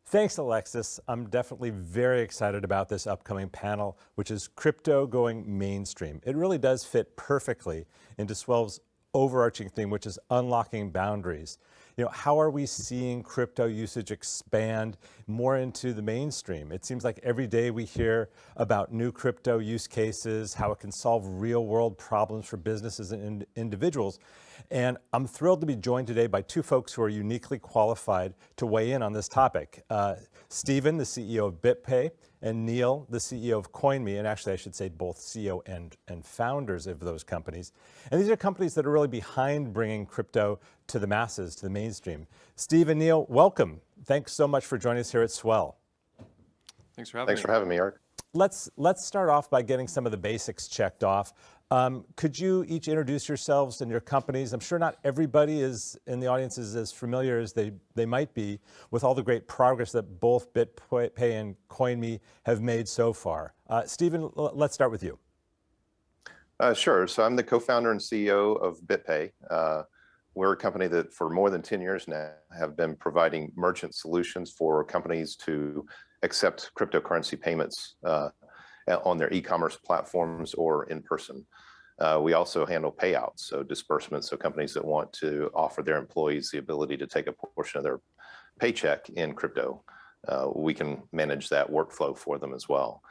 Thanks, Alexis. I'm definitely very excited about this upcoming panel, which is crypto going mainstream. It really does fit perfectly into Swell's overarching theme, which is unlocking boundaries. How are we seeing crypto usage expand more into the mainstream? It seems like every day we hear about new crypto use cases, how it can solve real world problems for businesses and individuals. And I'm thrilled to be joined today by two folks who are uniquely qualified to weigh in on this topic. Stephen, the CEO of BitPay, and Neil, the CEO of CoinMe, and actually I should say both CEO and founders of those companies. And these are companies that are really behind bringing crypto to the masses, to the mainstream. Steve and Neil, welcome. Thanks so much for joining us here at Swell. Thanks for having me, Eric. Let's start off by getting some of the basics checked off. Could you each introduce yourselves and your companies? I'm sure not everybody in the audience is as familiar as they might be with all the great progress that both BitPay and CoinMe have made so far. Stephen, let's start with you. Sure. So I'm the co-founder and CEO of BitPay. We're a company that for more than 10 years now have been providing merchant solutions for companies to accept cryptocurrency payments on their e-commerce platforms or in person. We also handle payouts, so disbursements, so companies that want to offer their employees the ability to take a portion of their paycheck in crypto. We can manage that workflow for them as well.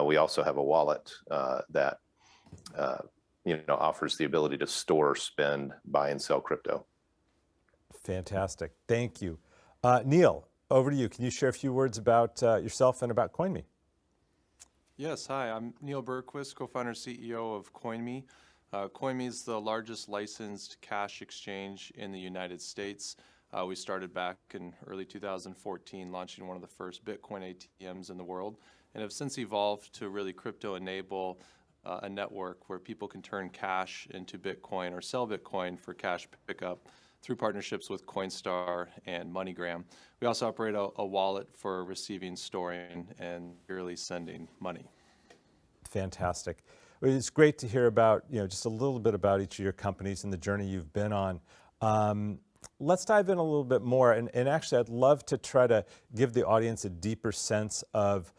We also have a wallet that offers the ability to store, spend, buy, and sell crypto. Fantastic. Thank you. Neil, over to you. Can you share a few words about yourself and about CoinMe? Yes, hi, I'm Neil Bergquist, co-founder and CEO of CoinMe. CoinMe is the largest licensed cash exchange in the United States. We started back in early 2014, launching one of the first Bitcoin ATMs in the world, and have since evolved to really crypto enable a network where people can turn cash into Bitcoin or sell Bitcoin for cash pickup through partnerships with Coinstar and MoneyGram. We also operate a wallet for receiving, storing, and yearly sending money. Fantastic. It's great to hear about, just a little bit about each of your companies and the journey you've been on. Let's dive in a little bit more. And actually, I'd love to try to give the audience a deeper sense of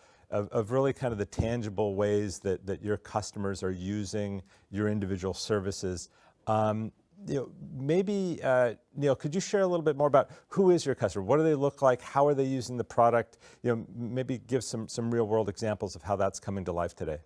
really kind of the tangible ways that your customers are using your individual services. Maybe, Neil, could you share a little bit more about who is your customer? What do they look like? How are they using the product? Maybe give some real world examples of how that's coming to life today.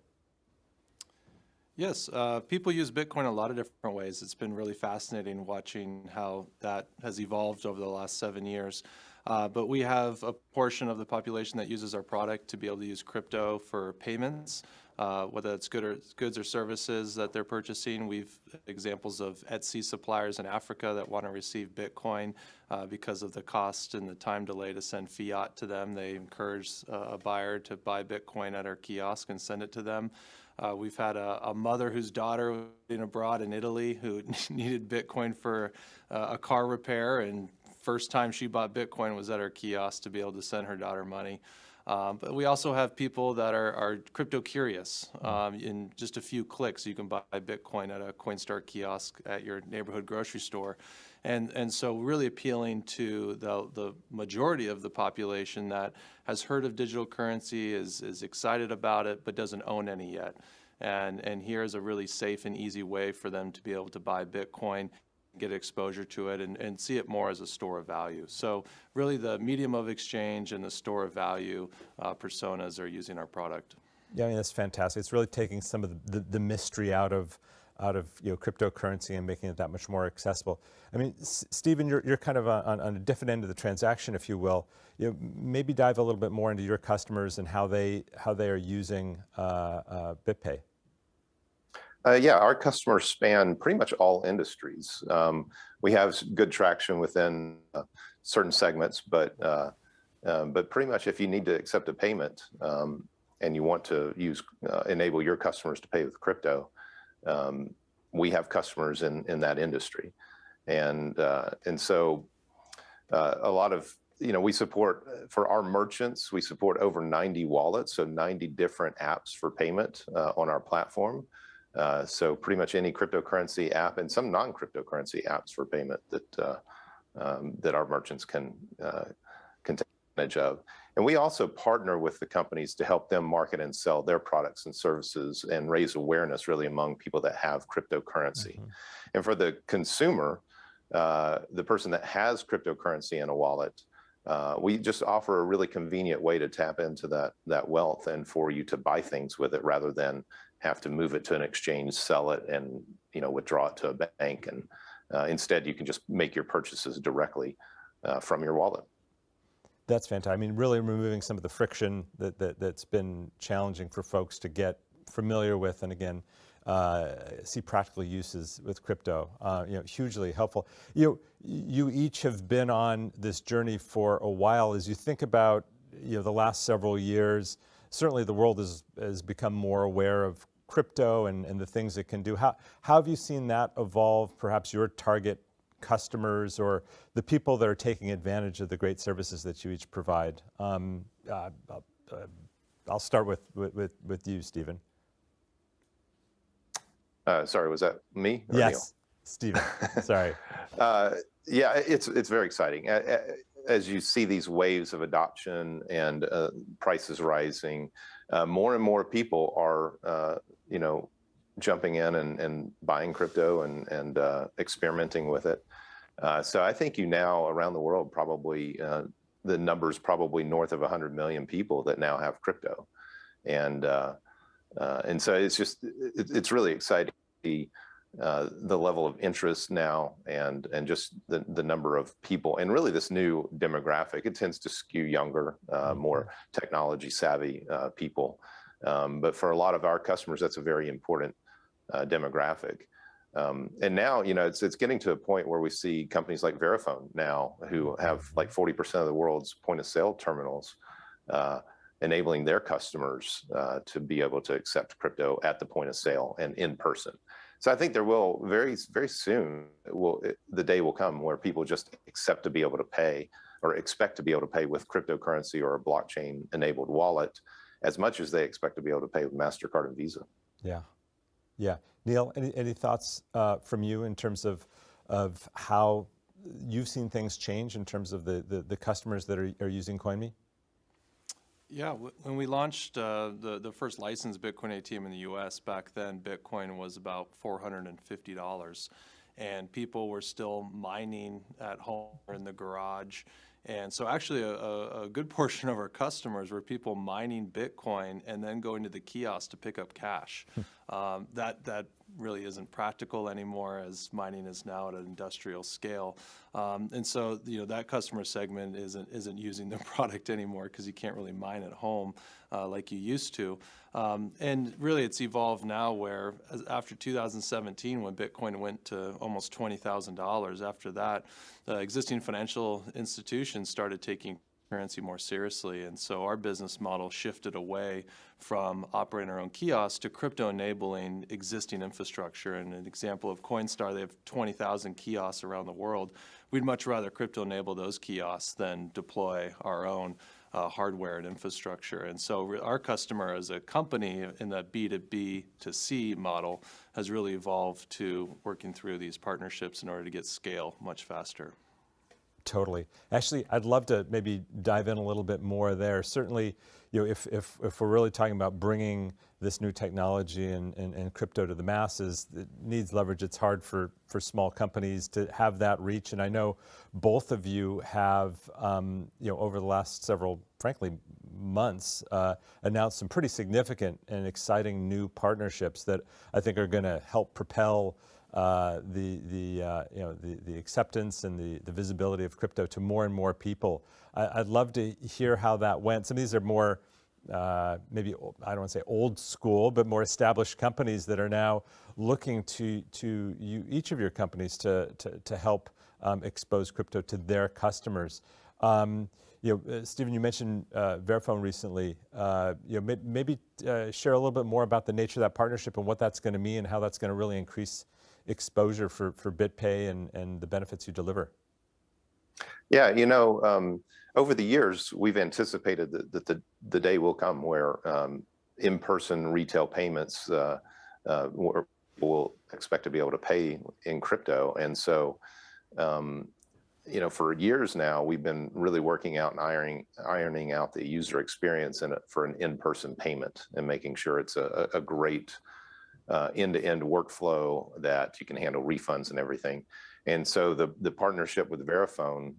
Yes, people use Bitcoin a lot of different ways. It's been really fascinating watching how that has evolved over the last 7 years. But we have a portion of the population that uses our product to be able to use crypto for payments, whether it's goods or services that they're purchasing. We've examples of Etsy suppliers in Africa that want to receive Bitcoin because of the cost and the time delay to send fiat to them. They encourage a buyer to buy Bitcoin at our kiosk and send it to them. We've had a mother whose daughter was abroad in Italy who needed Bitcoin for a car repair, and first time she bought Bitcoin was at our kiosk to be able to send her daughter money. But we also have people that are crypto curious. In just a few clicks, you can buy Bitcoin at a Coinstar kiosk at your neighborhood grocery store. And so really appealing to the majority of the population that has heard of digital currency, is excited about it, but doesn't own any yet. And here's a really safe and easy way for them to be able to buy Bitcoin, get exposure to it, and see it more as a store of value. So really the medium of exchange and the store of value personas are using our product. Yeah, I mean, that's fantastic. It's really taking some of the mystery out of cryptocurrency and making it that much more accessible. I mean, Stephen, you're kind of on a different end of the transaction, if you will. Maybe dive a little bit more into your customers and how they are using BitPay. Yeah, our customers span pretty much all industries. We have good traction within certain segments, but pretty much if you need to accept a payment and you want to enable your customers to pay with crypto, we have customers in that industry, and so a lot of we support, for our merchants, we support over 90 wallets, so 90 different apps for payment on our platform. So pretty much any cryptocurrency app and some non-cryptocurrency apps for payment that our merchants can take advantage of. And we also partner with the companies to help them market and sell their products and services and raise awareness really among people that have cryptocurrency. And for the consumer, the person that has cryptocurrency in a wallet, we just offer a really convenient way to tap into that wealth and for you to buy things with it rather than have to move it to an exchange, sell it, and withdraw it to a bank. And instead, you can just make your purchases directly from your wallet. That's fantastic. I mean, really removing some of the friction that's been challenging for folks to get familiar with, and again, see practical uses with crypto. Hugely helpful. You each have been on this journey for a while. As you think about the last several years, certainly the world has become more aware of crypto and the things it can do. How have you seen that evolve? Perhaps your target customers or the people that are taking advantage of the great services that you each provide. I'll start with you, Stephen. Sorry, was that me? Or yes, Neil? Stephen. Sorry. Yeah, it's very exciting. As you see these waves of adoption and prices rising, more and more people are, jumping in and buying crypto and experimenting with it. So I think now around the world, probably the number's probably north of 100 million people that now have crypto, and so it's really exciting. The level of interest now and just the number of people and really this new demographic, it tends to skew younger, more technology savvy people. But for a lot of our customers, that's a very important demographic. And now, it's getting to a point where we see companies like Verifone now who have like 40% of the world's point of sale terminals, enabling their customers to be able to accept crypto at the point of sale and in person. So I think there will very, very soon, the day will come where people just accept to be able to pay or expect to be able to pay with cryptocurrency or a blockchain enabled wallet as much as they expect to be able to pay with MasterCard and Visa. Yeah. Yeah. Neil, any thoughts from you in terms of how you've seen things change in terms of the customers that are using CoinMe? Yeah, when we launched the first licensed Bitcoin ATM in the US, back then Bitcoin was about $450, and people were still mining at home or in the garage. And so actually a good portion of our customers were people mining Bitcoin and then going to the kiosk to pick up cash. That really isn't practical anymore, as mining is now at an industrial scale. And so that customer segment isn't using the product anymore because you can't really mine at home like you used to. And really it's evolved now where after 2017, when Bitcoin went to almost $20,000, after that, existing financial institutions started taking currency more seriously. And so our business model shifted away from operating our own kiosks to crypto enabling existing infrastructure. And an example of Coinstar, they have 20,000 kiosks around the world. We'd much rather crypto enable those kiosks than deploy our own hardware and infrastructure. And so our customer as a company in that B2B to C model has really evolved to working through these partnerships in order to get scale much faster. Totally. Actually, I'd love to maybe dive in a little bit more there. Certainly, if we're really talking about bringing this new technology and crypto to the masses, it needs leverage. It's hard for small companies to have that reach. And I know both of you have, over the last several, frankly, months, announced some pretty significant and exciting new partnerships that I think are going to help propel the acceptance and the visibility of crypto to more and more people. I'd love to hear how that went. Some of these are more, maybe, I don't want to say old school, but more established companies that are now looking to you, each of your companies to help expose crypto to their customers. Stephen, you mentioned Verifone recently. Maybe share a little bit more about the nature of that partnership and what that's going to mean and how that's going to really increase exposure for BitPay and the benefits you deliver. Yeah, over the years, we've anticipated that the day will come where in-person retail payments will expect to be able to pay in crypto. And so, for years now, we've been really working out and ironing out the user experience for an in-person payment and making sure it's a great end-to-end workflow that you can handle refunds and everything. And so the partnership with Verifone,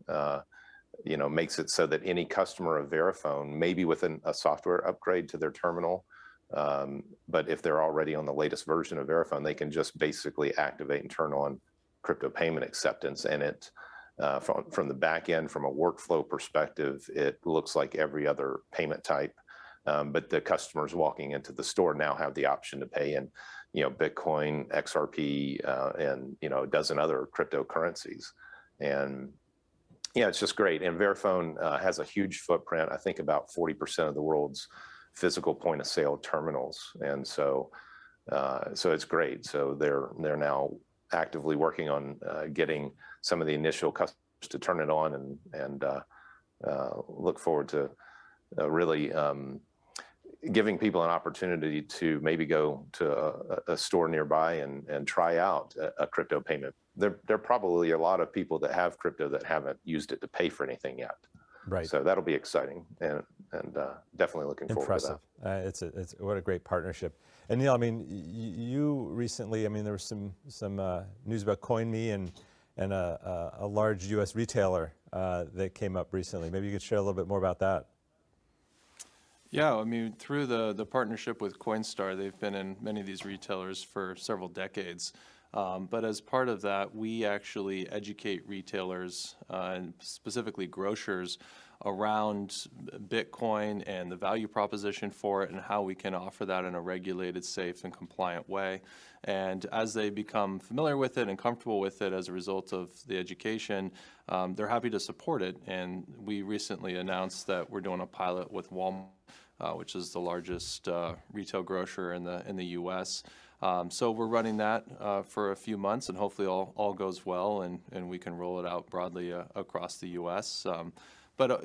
makes it so that any customer of Verifone, maybe with a software upgrade to their terminal, but if they're already on the latest version of Verifone, they can just basically activate and turn on crypto payment acceptance, and it from the back end, from a workflow perspective, it looks like every other payment type. But the customers walking into the store now have the option to pay in, Bitcoin, XRP, and a dozen other cryptocurrencies. And yeah, it's just great. And Verifone has a huge footprint. I think about 40% of the world's physical point of sale terminals, and so it's great. So they're now actively working on getting some of the initial customers to turn it on, and look forward to really giving people an opportunity to maybe go to a store nearby and try out a crypto payment. There are probably a lot of people that have crypto that haven't used it to pay for anything yet. Right. So that'll be exciting, and definitely looking forward to that. It's what a great partnership. And Neil, I mean, you recently, I mean, there was some news about CoinMe and a large U.S. retailer that came up recently. Maybe you could share a little bit more about that. Yeah, I mean, through the partnership with Coinstar, they've been in many of these retailers for several decades. But as part of that, we actually educate retailers, and specifically grocers, around Bitcoin and the value proposition for it and how we can offer that in a regulated, safe, and compliant way. And as they become familiar with it and comfortable with it as a result of the education, they're happy to support it. And we recently announced that we're doing a pilot with Walmart, which is the largest retail grocer in the U.S. So we're running that for a few months, and hopefully all goes well, and we can roll it out broadly across the U.S. But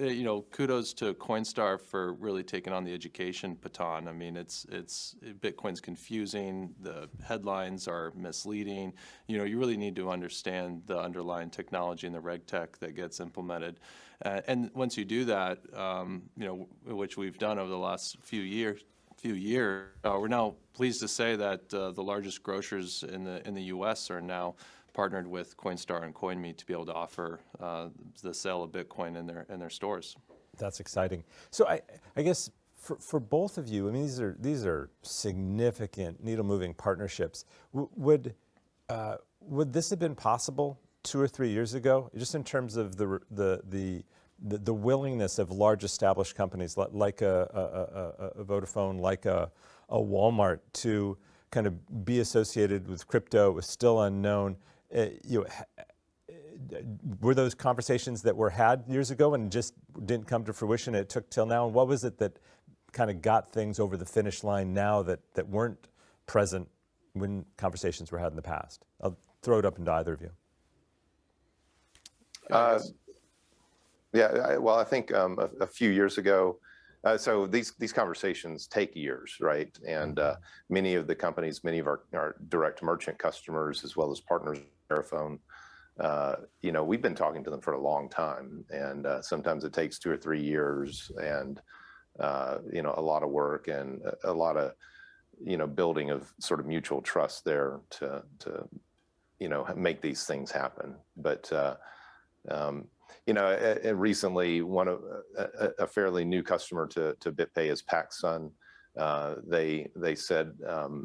kudos to Coinstar for really taking on the education baton. I mean, Bitcoin's confusing. The headlines are misleading. You really need to understand the underlying technology and the reg tech that gets implemented. And once you do that, which we've done over the last few years, we're now pleased to say that the largest grocers in the U.S. are now partnered with Coinstar and CoinMe to be able to offer the sale of Bitcoin in their stores. That's exciting. So I guess for both of you, I mean, these are significant needle-moving partnerships. Would this have been possible 2 or 3 years ago, just in terms of the willingness of large established companies like a Vodafone, like a Walmart, to kind of be associated with crypto? It was still unknown. Were those conversations that were had years ago and just didn't come to fruition? It took till now. And what was it that kind of got things over the finish line now that weren't present when conversations were had in the past? I'll throw it up into either of you. Well, I think a few years ago, so these conversations take years, right? And many of the companies, many of our direct merchant customers, as well as partners, Verifone, we've been talking to them for a long time, and sometimes it takes 2 or 3 years, and a lot of work and a lot of building of sort of mutual trust there to make these things happen. But recently, a fairly new customer to BitPay is PacSun. They said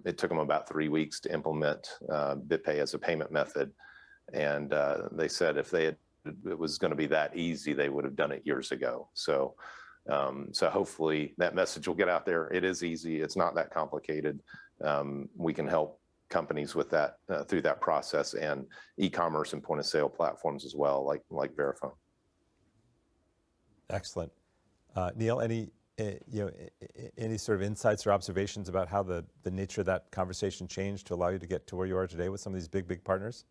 it took them about 3 weeks to implement BitPay as a payment method, and they said if it was going to be that easy, they would have done it years ago. So hopefully that message will get out there. It is easy. It's not that complicated. We can help companies with that through that process, and e-commerce and point of sale platforms as well, like Verifone. Excellent. Neil, any sort of insights or observations about how the nature of that conversation changed to allow you to get to where you are today with some of these big partners?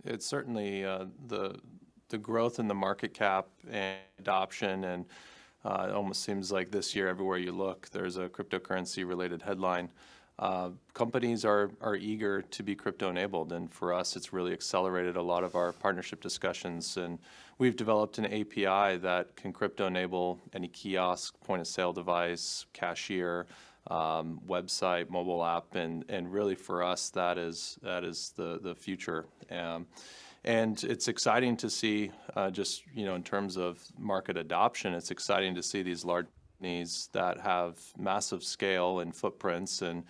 It's certainly the growth in the market cap and adoption, and it almost seems like this year everywhere you look there's a cryptocurrency related headline. companies are eager to be crypto enabled, and for us it's really accelerated a lot of our partnership discussions, and we've developed an API that can crypto enable any kiosk, point of sale device, cashier, website, mobile app, and really for us that is the future. And it's exciting to see, just in terms of market adoption, it's exciting to see these large companies that have massive scale and footprints, and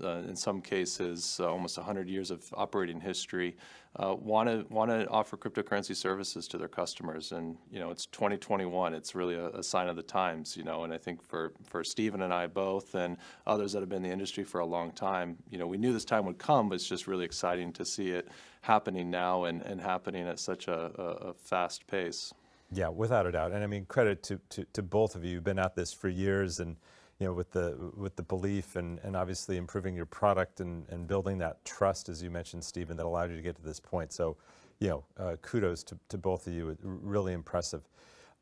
in some cases almost 100 years of operating history, want to offer cryptocurrency services to their customers. And it's 2021. It's really a sign of the times. And I think for Stephen and I both, and others that have been in the industry for a long time, we knew this time would come, but it's just really exciting to see it happening now and happening at such a fast pace. Yeah, without a doubt. And I mean, credit to both of you. You've been at this for years, and with the belief and obviously improving your product and building that trust, as you mentioned, Stephen, that allowed you to get to this point. So, kudos to both of you. Really impressive.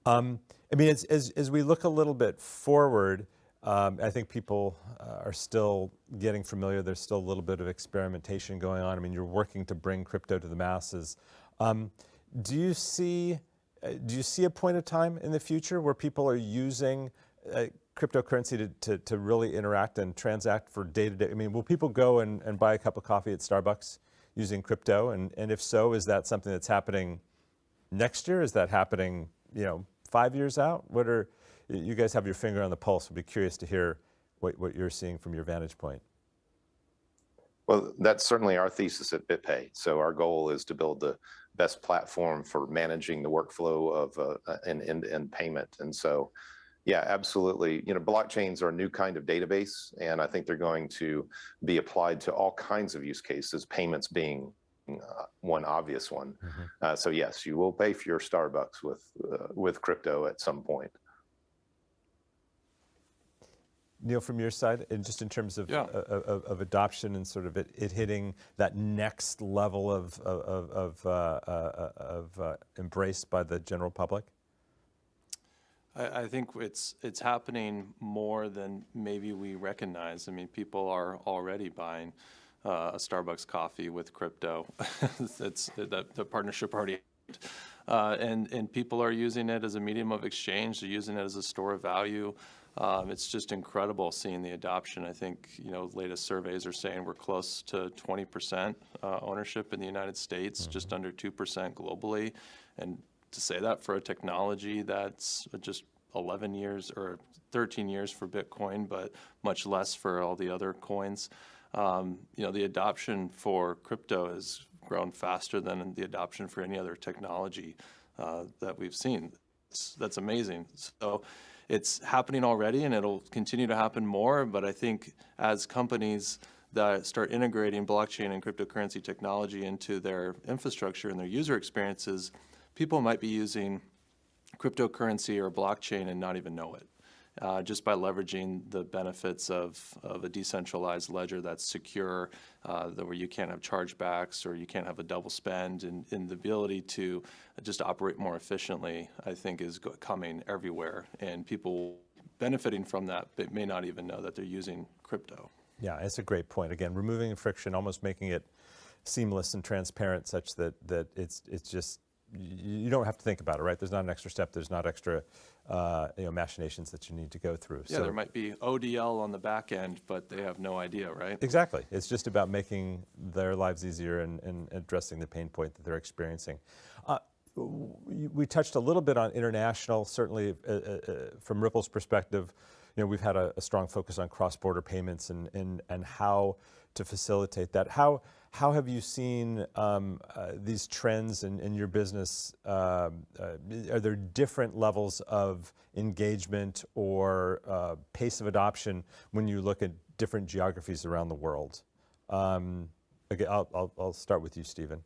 I mean, as we look a little bit forward, I think people are still getting familiar. There's still a little bit of experimentation going on. I mean, you're working to bring crypto to the masses. Do you see a point of time in the future where people are using cryptocurrency to really interact and transact for day-to-day? I mean, will people go and buy a cup of coffee at Starbucks using crypto? And if so, is that something that's happening next year? Is that happening, 5 years out? You guys have your finger on the pulse. We'd be curious to hear what you're seeing from your vantage point. Well, that's certainly our thesis at BitPay. So our goal is to build the best platform for managing the workflow of an end-to-end payment. And so, yeah, absolutely. Blockchains are a new kind of database, and I think they're going to be applied to all kinds of use cases, payments being one obvious one. Mm-hmm. So yes, you will pay for your Starbucks with crypto at some point. Neil, from your side, and just in terms of adoption and sort of it hitting that next level of embrace by the general public? I think it's happening more than maybe we recognize. I mean, people are already buying a Starbucks coffee with crypto. The partnership already and people are using it as a medium of exchange. They're using it as a store of value. It's just incredible seeing the adoption. I think latest surveys are saying we're close to 20% ownership in the United States, just under 2% globally. And to say that for a technology that's just 11 years or 13 years for Bitcoin, but much less for all the other coins, the adoption for crypto has grown faster than the adoption for any other technology that we've seen. That's amazing. So it's happening already, and it'll continue to happen more. But I think as companies that start integrating blockchain and cryptocurrency technology into their infrastructure and their user experiences, people might be using cryptocurrency or blockchain and not even know it, just by leveraging the benefits of a decentralized ledger that's secure, where you can't have chargebacks or you can't have a double spend, and the ability to just operate more efficiently, I think, is coming everywhere, and people benefiting from that but may not even know that they're using crypto. Yeah, it's a great point. Again, removing friction, almost making it seamless and transparent, such that it's just, you don't have to think about it, right? There's not an extra step. There's not extra machinations that you need to address through. Yeah, so there might be ODL on the back end, but they have no idea, right? Exactly. It's just about making their lives easier and addressing the pain point that they're experiencing. We touched a little bit on international. Certainly, from Ripple's perspective, we've had a strong focus on cross-border payments and how to facilitate that. How have you seen these trends in your business? Are there different levels of engagement or pace of adoption when you look at different geographies around the world? Again, I'll start with you, Stephen.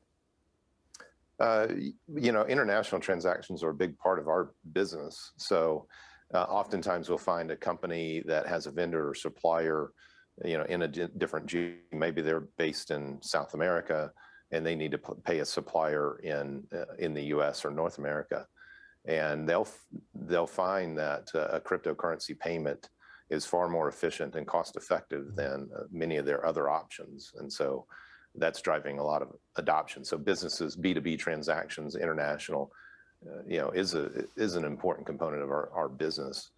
International transactions are a big part of our business. So oftentimes we'll find a company that has a vendor or supplier in a different maybe they're based in South America and they need to pay a supplier in the US or North America. And they'll find that a cryptocurrency payment is far more efficient and cost effective than many of their other options. And so that's driving a lot of adoption. So businesses, B2B transactions, international, is an important component of our business.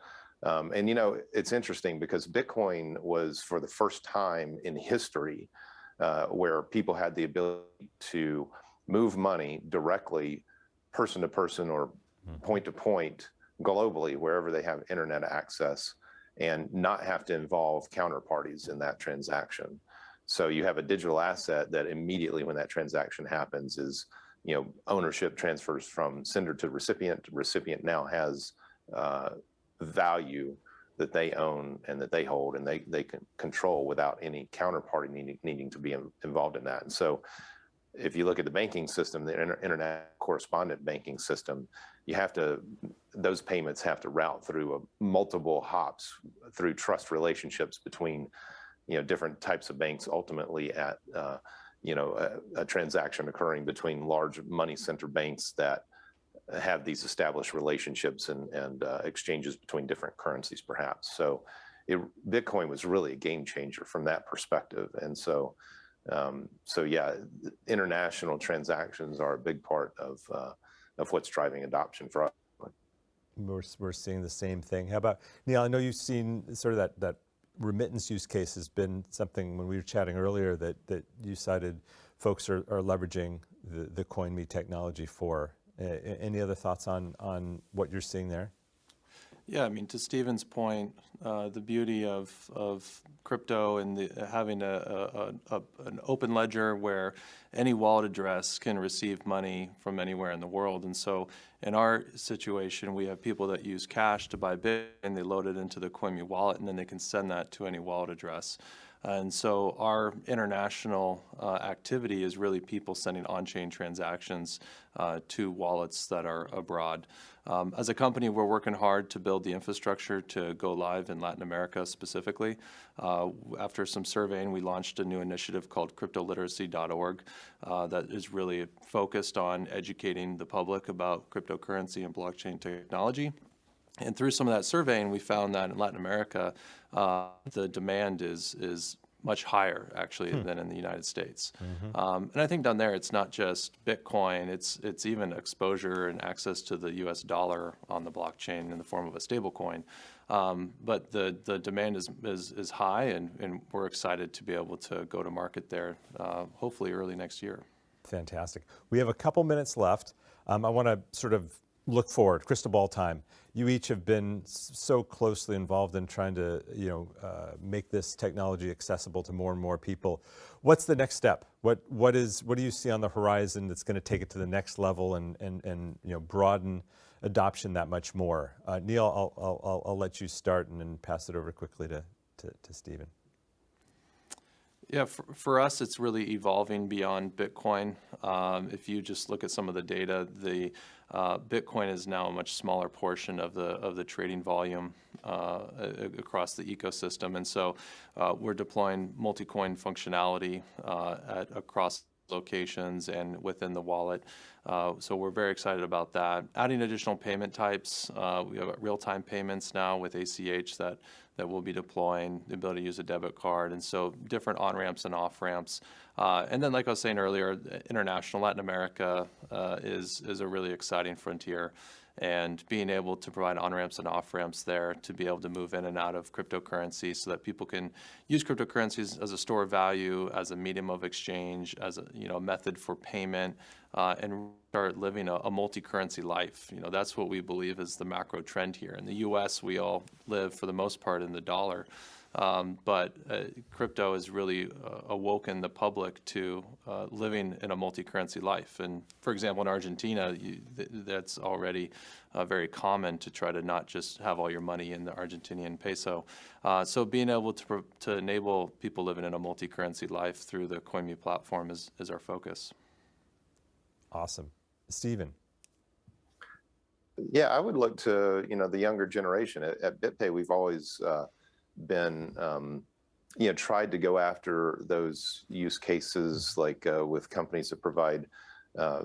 And it's interesting because Bitcoin was, for the first time in history, where people had the ability to move money directly, person to person or point to point, globally, wherever they have internet access, and not have to involve counterparties in that transaction. So you have a digital asset that immediately when that transaction happens is, ownership transfers from sender to recipient. Recipient now has value that they own and that they hold and they can control without any counterparty needing to be involved in that. And so if you look at the banking system, the internet correspondent banking system, those payments have to route through multiple hops through trust relationships between, different types of banks, ultimately at, a transaction occurring between large money center banks that have these established relationships and exchanges between different currencies, perhaps. So Bitcoin was really a game changer from that perspective. And so yeah, international transactions are a big part of what's driving adoption for us. We're seeing the same thing. How about, Neil, I know you've seen sort of that remittance use case has been something when we were chatting earlier that you cited folks are leveraging the CoinMe technology for. Any other thoughts on what you're seeing there? Yeah, I mean, to Stephen's point, the beauty of crypto and having an open ledger where any wallet address can receive money from anywhere in the world. And so in our situation, we have people that use cash to buy Bitcoin, and they load it into the CoinMe wallet, and then they can send that to any wallet address. And so our international activity is really people sending on-chain transactions to wallets that are abroad. As a company, we're working hard to build the infrastructure to go live in Latin America specifically. After some surveying, we launched a new initiative called cryptoliteracy.org that is really focused on educating the public about cryptocurrency and blockchain technology. And through some of that surveying, we found that in Latin America, the demand is much higher, actually, than in the United States. And I think down there, it's not just Bitcoin, it's even exposure and access to the US dollar on the blockchain in the form of a stable coin. But the demand is high, and we're excited to be able to go to market there, hopefully early next year. Fantastic. We have a couple minutes left. I want to sort of look forward, crystal ball time. You each have been so closely involved in trying to, make this technology accessible to more and more people. What's the next step? What do you see on the horizon that's going to take it to the next level and broaden adoption that much more? Neil, I'll let you start and then pass it over quickly to Stephen. Yeah, for us, it's really evolving beyond Bitcoin. If you just look at some of the data, the Bitcoin is now a much smaller portion of the trading volume across the ecosystem, and so we're deploying multi-coin functionality across locations and within the wallet. So we're very excited about that. Adding additional payment types, we have real-time payments now with ACH that we'll be deploying, the ability to use a debit card, and so different on-ramps and off-ramps. And then, like I was saying earlier, international Latin America is a really exciting frontier, and being able to provide on-ramps and off-ramps there to be able to move in and out of cryptocurrency so that people can use cryptocurrencies as a store of value, as a medium of exchange, as a method for payment, and start living a multi-currency life. That's what we believe is the macro trend here. In the U.S., we all live, for the most part, in the dollar. But crypto has really awoken the public to living in a multi-currency life. And for example, in Argentina, that's already very common to try to not just have all your money in the Argentinian peso. So being able to enable people living in a multi-currency life through the CoinMe platform is our focus. Awesome. Stephen. Yeah, I would look to the younger generation. At BitPay, we've always been tried to go after those use cases, like with companies that provide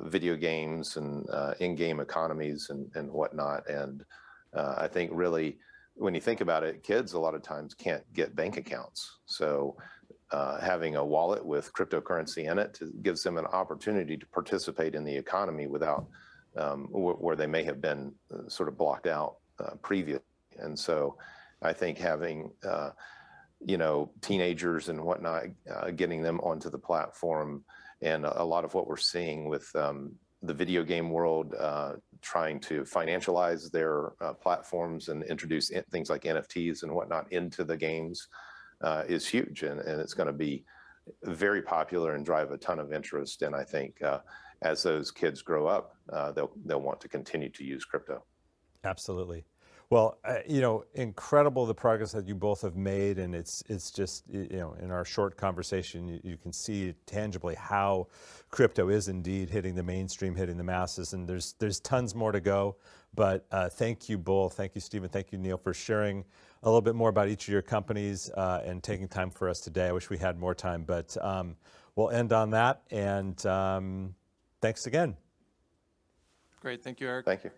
video games and in-game economies and whatnot. And I think really when you think about it, kids a lot of times can't get bank accounts. So having a wallet with cryptocurrency in it gives them an opportunity to participate in the economy without where they may have been sort of blocked out previously. And so I think having teenagers and whatnot, getting them onto the platform, and a lot of what we're seeing with the video game world trying to financialize their platforms and introduce things like NFTs and whatnot into the games is huge, and it's going to be very popular and drive a ton of interest. And I think as those kids grow up, they'll want to continue to use crypto. Absolutely. Well, incredible the progress that you both have made, and it's just, in our short conversation, you can see tangibly how crypto is indeed hitting the mainstream, hitting the masses, and there's tons more to go. But thank you both, thank you, Stephen, thank you, Neil, for sharing a little bit more about each of your companies and taking time for us today. I wish we had more time, but we'll end on that, and thanks again. Great, thank you, Eric. Thank you.